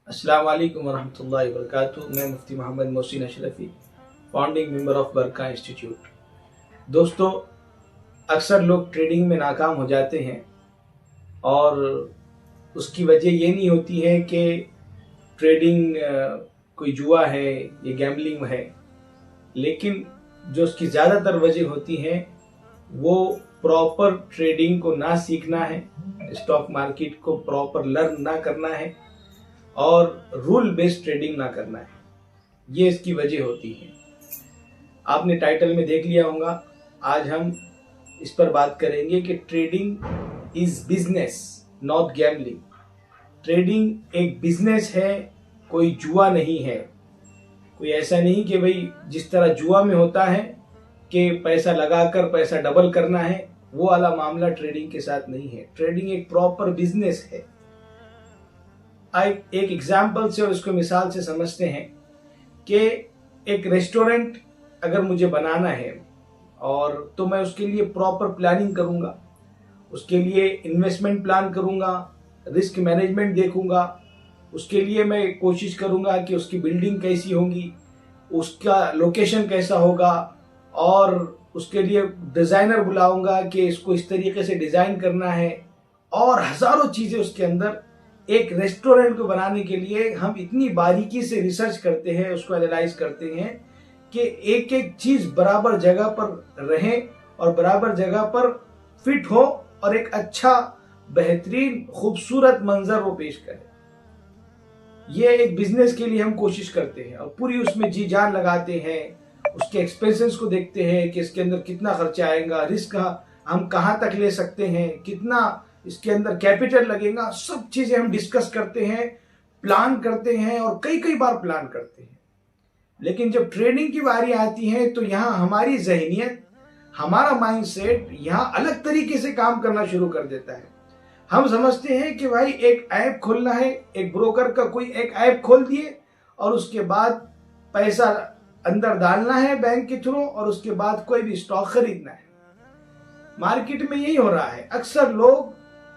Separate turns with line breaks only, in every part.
अस्सलाम वालेकुम वरहमतुल्लाहि वबरकातुहू। मैं Mufti Mohammad Mohsin Ashrafi, founding member of Barka institute. दोस्तों, अक्सर लोग ट्रेडिंग में नाकाम हो जाते हैं और उसकी वजह ये नहीं होती है कि ट्रेडिंग कोई जुआ है या गैम्बलिंग है, लेकिन जो उसकी ज़्यादातर वजह होती हैं वो प्रॉपर ट्रेडिंग को ना सीखना है, स्टॉक मार्केट को प्रॉपर लर्न ना करना है और रूल बेस्ड ट्रेडिंग ना करना है। ये इसकी वजह होती है। आपने टाइटल में देख लिया होगा। आज हम इस पर बात करेंगे कि trading is business not gambling. Trading एक बिजनेस है, कोई जुआ नहीं है। कोई ऐसा नहीं कि भाई जिस तरह जुआ में होता है कि पैसा लगाकर पैसा डबल करना है, वो वाला मामला ट्रेडिंग के साथ नहीं है। ट्रेडिंग एक प्रॉपर बिजनेस है। एक एग्जाम्पल से और इसको मिसाल से समझते हैं कि एक रेस्टोरेंट अगर मुझे बनाना है और तो मैं उसके लिए प्रॉपर प्लानिंग करूंगा, उसके लिए इन्वेस्टमेंट प्लान करूंगा, रिस्क मैनेजमेंट देखूंगा, उसके लिए मैं कोशिश करूंगा कि उसकी बिल्डिंग कैसी होगी, उसका लोकेशन कैसा होगा और उसके लिए डिज़ाइनर बुलाऊंगा कि इसको इस तरीके से डिज़ाइन करना है और हज़ारों चीज़ें उसके अंदर। एक रेस्टोरेंट को बनाने के लिए हम इतनी बारीकी से रिसर्च करते हैं, उसको एनालाइज करते हैं कि एक एक चीज बराबर जगह पर रहे और बराबर जगह पर फिट हो और एक अच्छा बेहतरीन खूबसूरत मंजर वो पेश करे। ये एक बिजनेस के लिए हम कोशिश करते हैं और पूरी उसमें जी जान लगाते हैं। उसके एक्सपेंसेस को देखते हैं कि इसके अंदर कितना खर्चा आएगा, रिस्क हम कहाँ तक ले सकते हैं, कितना इसके अंदर कैपिटल लगेगा, सब चीजें हम डिस्कस करते हैं, प्लान करते हैं और कई कई बार प्लान करते हैं। लेकिन जब ट्रेडिंग की बारी आती है तो यहाँ हमारी जहनियत, हमारा माइंडसेट यहाँ अलग तरीके से काम करना शुरू कर देता है। हम समझते हैं कि भाई एक ऐप खोलना है, एक ब्रोकर का कोई एक ऐप खोल दिए और उसके बाद पैसा अंदर डालना है बैंक के थ्रू और उसके बाद कोई भी स्टॉक खरीदना है। मार्केट में यही हो रहा है। अक्सर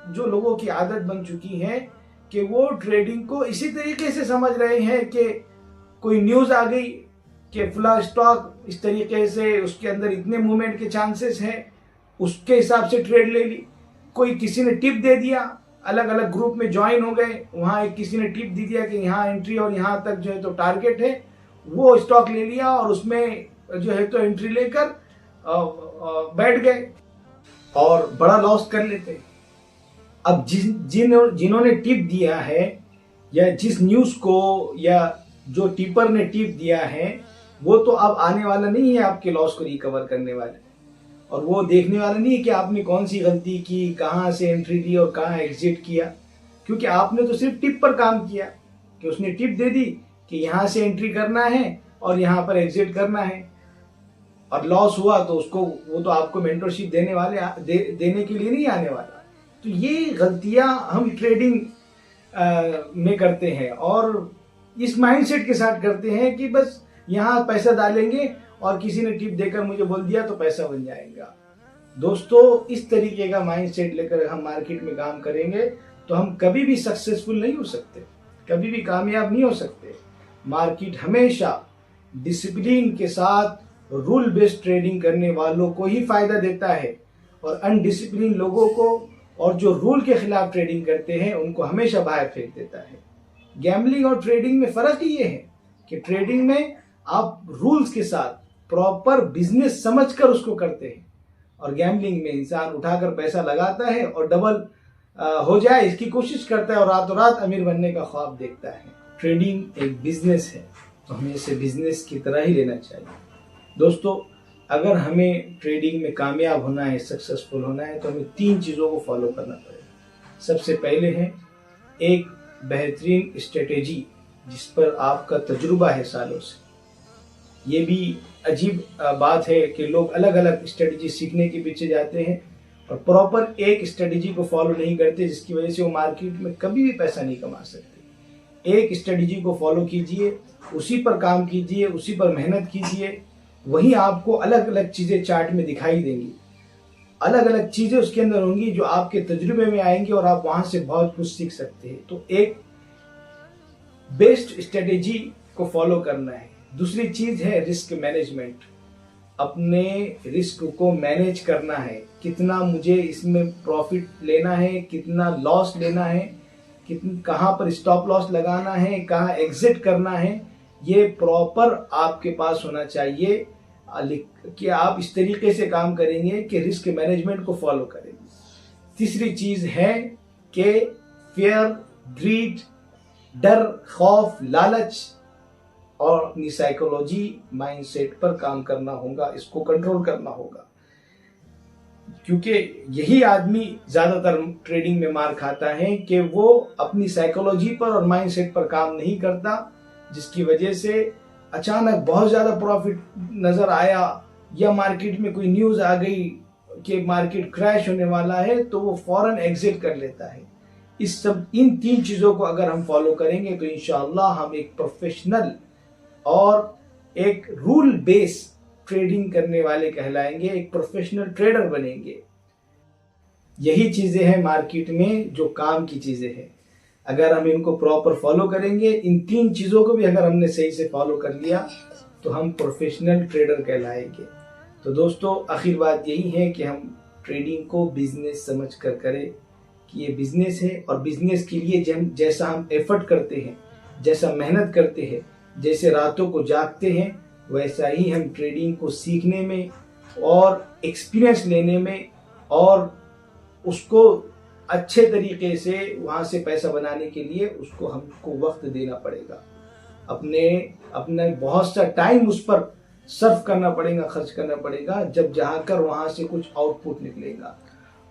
जो लोगों की आदत बन चुकी है कि वो ट्रेडिंग को इसी तरीके से समझ रहे हैं कि कोई न्यूज आ गई कि फला स्टॉक इस तरीके से उसके अंदर इतने मूवमेंट के चांसेस हैं, उसके हिसाब से ट्रेड ले ली। कोई किसी ने टिप दे दिया, अलग अलग ग्रुप में ज्वाइन हो गए, वहां एक किसी ने टिप दे दिया कि यहाँ एंट्री और यहाँ तक जो है तो टारगेट है, वो स्टॉक ले लिया और उसमें जो है तो एंट्री लेकर बैठ गए और बड़ा लॉस कर लेते हैं। अब जिन्होंने टिप दिया है या जिस न्यूज को या जो टिपर ने टिप दिया है, वो तो अब आने वाला नहीं है आपके लॉस को रिकवर करने वाले, और वो देखने वाला नहीं है कि आपने कौन सी गलती की, कहां से एंट्री दी और कहां एग्जिट किया, क्योंकि आपने तो सिर्फ टिप पर काम किया कि उसने टिप दे दी कि यहां से एंट्री करना है और यहां पर एग्जिट करना है, और लॉस हुआ तो उसको वो तो आपको मेंटरशिप देने के लिए नहीं आने वाला। तो ये गलतियां हम ट्रेडिंग में करते हैं और इस माइंडसेट के साथ करते हैं कि बस यहाँ पैसा डालेंगे और किसी ने टिप देकर मुझे बोल दिया तो पैसा बन जाएगा। दोस्तों, इस तरीके का माइंडसेट लेकर हम मार्केट में काम करेंगे तो हम कभी भी सक्सेसफुल नहीं हो सकते, कभी भी कामयाब नहीं हो सकते। मार्केट हमेशा डिसिप्लिन के साथ रूल बेस्ड ट्रेडिंग करने वालों को ही फायदा देता है और अनडिसिप्लिन लोगों को और जो रूल के खिलाफ ट्रेडिंग करते हैं उनको हमेशा बाहर फेंक देता है। गैम्बलिंग और ट्रेडिंग में फर्क ही ये है कि ट्रेडिंग में आप रूल्स के साथ प्रॉपर बिजनेस समझकर उसको करते हैं और गैम्बलिंग में इंसान उठाकर पैसा लगाता है और डबल हो जाए इसकी कोशिश करता है और रातों रात अमीर बनने का ख्वाब देखता है। ट्रेडिंग एक बिजनेस है तो हमें इसे बिजनेस की तरह ही लेना चाहिए। दोस्तों, अगर हमें ट्रेडिंग में कामयाब होना है, सक्सेसफुल होना है, तो हमें 3 चीज़ों को फॉलो करना पड़ेगा। सबसे पहले है एक बेहतरीन स्ट्रेटेजी जिस पर आपका तजुर्बा है सालों से। ये भी अजीब बात है कि लोग अलग अलग स्ट्रेटेजी सीखने के पीछे जाते हैं और प्रॉपर एक स्ट्रेटेजी को फॉलो नहीं करते, जिसकी वजह से वो मार्केट में कभी भी पैसा नहीं कमा सकते। एक स्ट्रेटेजी को फॉलो कीजिए, उसी पर काम कीजिए, उसी पर मेहनत कीजिए, वही आपको अलग अलग चीज़ें चार्ट में दिखाई देंगी। अलग अलग चीज़ें उसके अंदर होंगी जो आपके तजुर्बे में आएंगी और आप वहाँ से बहुत कुछ सीख सकते हैं। तो एक बेस्ड स्ट्रेटेजी को फॉलो करना है। दूसरी चीज है रिस्क मैनेजमेंट, अपने रिस्क को मैनेज करना है, कितना मुझे इसमें प्रॉफिट लेना है, कितना लॉस लेना है, कहाँ पर स्टॉप लॉस लगाना है, कहाँ एग्जिट करना है, ये प्रॉपर आपके पास होना चाहिए कि आप इस तरीके से काम करेंगे कि रिस्क मैनेजमेंट को फॉलो करेंगे। तीसरी चीज है कि फियर, ग्रीड, डर, खौफ, लालच और अपनी साइकोलॉजी, माइंडसेट पर काम करना होगा, इसको कंट्रोल करना होगा, क्योंकि यही आदमी ज्यादातर ट्रेडिंग में मार खाता है कि वो अपनी साइकोलॉजी पर और माइंडसेट पर काम नहीं करता, जिसकी वजह से अचानक बहुत ज्यादा प्रॉफिट नजर आया या मार्केट में कोई न्यूज आ गई कि मार्केट क्रैश होने वाला है तो वो फौरन एग्जिट कर लेता है। इन 3 चीजों को अगर हम फॉलो करेंगे तो इंशाअल्लाह हम एक प्रोफेशनल और एक रूल बेस ट्रेडिंग करने वाले कहलाएंगे, एक प्रोफेशनल ट्रेडर बनेंगे। यही चीजें हैं मार्केट में जो काम की चीजें हैं। अगर हम इनको प्रॉपर फॉलो करेंगे, इन 3 चीजों को भी अगर हमने सही से फॉलो कर लिया तो हम प्रोफेशनल ट्रेडर कहलाएंगे। तो दोस्तों, आखिर बात यही है कि हम ट्रेडिंग को बिजनेस समझ कर करें कि ये बिजनेस है, और बिजनेस के लिए जैसा हम एफर्ट करते हैं, जैसा मेहनत करते हैं, जैसे रातों को जागते हैं, वैसा ही हम ट्रेडिंग को सीखने में और एक्सपीरियंस लेने में और उसको अच्छे तरीके से वहां से पैसा बनाने के लिए उसको हमको वक्त देना पड़ेगा, अपने बहुत सा टाइम उस पर सर्व करना पड़ेगा, खर्च करना पड़ेगा, जब जाकर वहां से कुछ आउटपुट निकलेगा।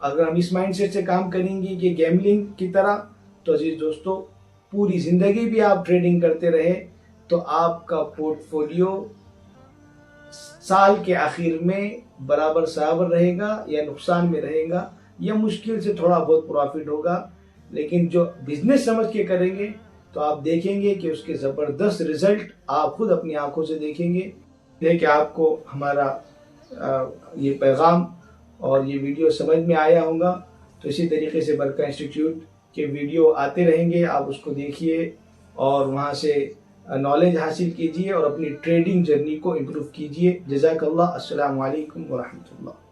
अगर हम इस माइंडसेट से काम करेंगे कि गैम्बलिंग की तरह, तो अजीज दोस्तों, पूरी जिंदगी भी आप ट्रेडिंग करते रहे तो आपका पोर्टफोलियो साल के आखिर में बराबर रहेगा या नुकसान में रहेगा या मुश्किल से थोड़ा बहुत प्रॉफिट होगा। लेकिन जो बिजनेस समझ के करेंगे तो आप देखेंगे कि उसके जबरदस्त रिजल्ट आप खुद अपनी आंखों से देखेंगे। कि आपको हमारा ये पैगाम और ये वीडियो समझ में आया होगा। तो इसी तरीके से बरका इंस्टीट्यूट के वीडियो आते रहेंगे, आप उसको देखिए और वहाँ से नॉलेज हासिल कीजिए और अपनी ट्रेडिंग जर्नी को इम्प्रूव कीजिए। जज़ाकल्लाह। अस्सलामु अलैकुम व रहमतुल्लाह।